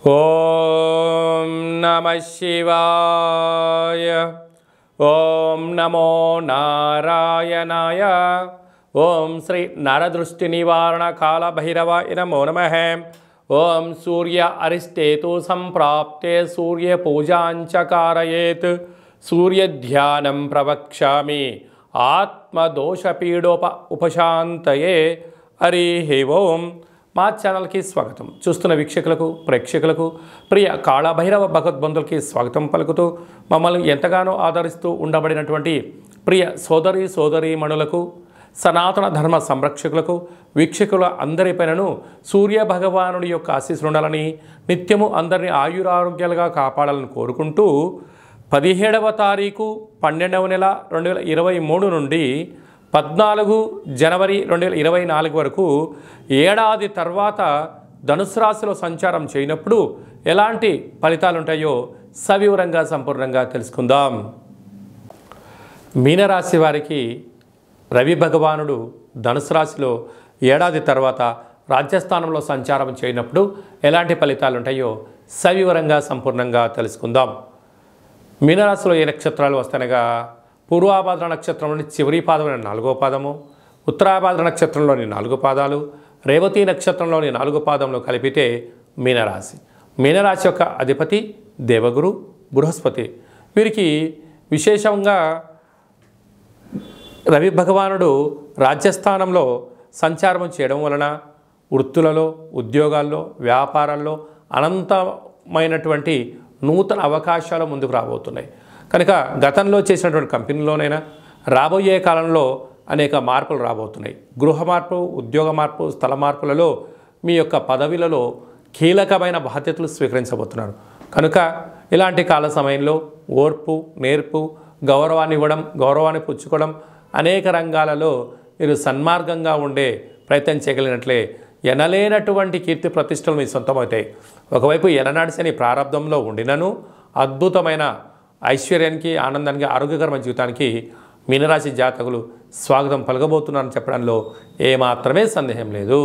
ఓం నమః శివాయ. ఓం నమో నారాయణాయ. ఓం శ్రీ నరదృష్టి నివారణ కాల భైరవాయ నమో నమః. ఓం సూర్య అరిష్టేతు సంప్రాప్తే సూర్య పూజాంచ కారయేత్. సూర్య ధ్యానం ప్రవక్ష్యామి ఆత్మదోషపీడోప ఉపశాంతయే. హరి ఓం. మా ఛానల్కి స్వాగతం. చూస్తున్న వీక్షకులకు ప్రేక్షకులకు ప్రియ కాళభైరవ భగవద్బంధులకి స్వాగతం పలుకుతూ మమ్మల్ని ఎంతగానో ఆదరిస్తూ ఉండబడినటువంటి ప్రియ సోదరీమణులకు సనాతన ధర్మ సంరక్షకులకు వీక్షకుల అందరిపైనను సూర్య భగవానుడి యొక్క ఆశీస్సులు ఉండాలని నిత్యము అందరినీ ఆయురారోగ్యాలుగా కాపాడాలని కోరుకుంటూ 17వ తారీఖు 12వ నెల 2023 నుండి 14 జనవరి 2024 వరకు ఏడాది తర్వాత ధనుసు రాశిలో సంచారం చేయనప్పుడు ఎలాంటి ఫలితాలు ఉంటాయో సవివరంగా సంపూర్ణంగా తెలుసుకుందాం. మీనరాశి వారికి రవి భగవానుడు ధనుసు రాశిలో ఏడాది తర్వాత రాజ్యస్థానంలో సంచారం చేయనప్పుడు ఎలాంటి ఫలితాలు ఉంటాయో సవివరంగా సంపూర్ణంగా తెలుసుకుందాం. మీనరాశిలో ఏ నక్షత్రాలు వస్తాయనగా పూర్వాభాద్ర నక్షత్రంలోని చివరి పాదమైన 4వ పాదము, ఉత్తరాభాద్ర నక్షత్రంలోని 4 పాదాలు, రేవతి నక్షత్రంలోని 4 పాదంలో కలిపితే మీనరాశి. మీనరాశి యొక్క అధిపతి దేవగురు బృహస్పతి. వీరికి విశేషంగా రవి భగవానుడు రాజ్యస్థానంలో సంచారం చేయడం వలన వృత్తులలో, ఉద్యోగాల్లో, వ్యాపారాల్లో అనంతమైనటువంటి నూతన అవకాశాలు ముందుకు రాబోతున్నాయి. కనుక గతంలో చేసినటువంటి కంపెనీలోనైనా రాబోయే కాలంలో అనేక మార్పులు రాబోతున్నాయి. గృహ మార్పు, ఉద్యోగ మార్పు, స్థల మార్పులలో మీ యొక్క పదవిలలో కీలకమైన బాధ్యతలు స్వీకరించబోతున్నారు. కనుక ఇలాంటి కాల సమయంలో ఓర్పు, నేర్పు, గౌరవాన్ని ఇవ్వడం, గౌరవాన్ని పుచ్చుకోవడం, అనేక రంగాలలో మీరు సన్మార్గంగా ఉండే ప్రయత్నం చేయగలిగినట్లే ఎనలేనటువంటి కీర్తి ప్రతిష్టలు మీ సొంతమవుతాయి. ఒకవైపు ఎననాడిసని ప్రారంభంలో ఉండినను అద్భుతమైన ఐశ్వర్యానికి, ఆనందానికి, ఆరోగ్యకరమైన జీవితానికి మీనరాశి జాతకులు స్వాగతం పలకబోతున్నారని చెప్పడంలో ఏమాత్రమే సందేహం లేదు.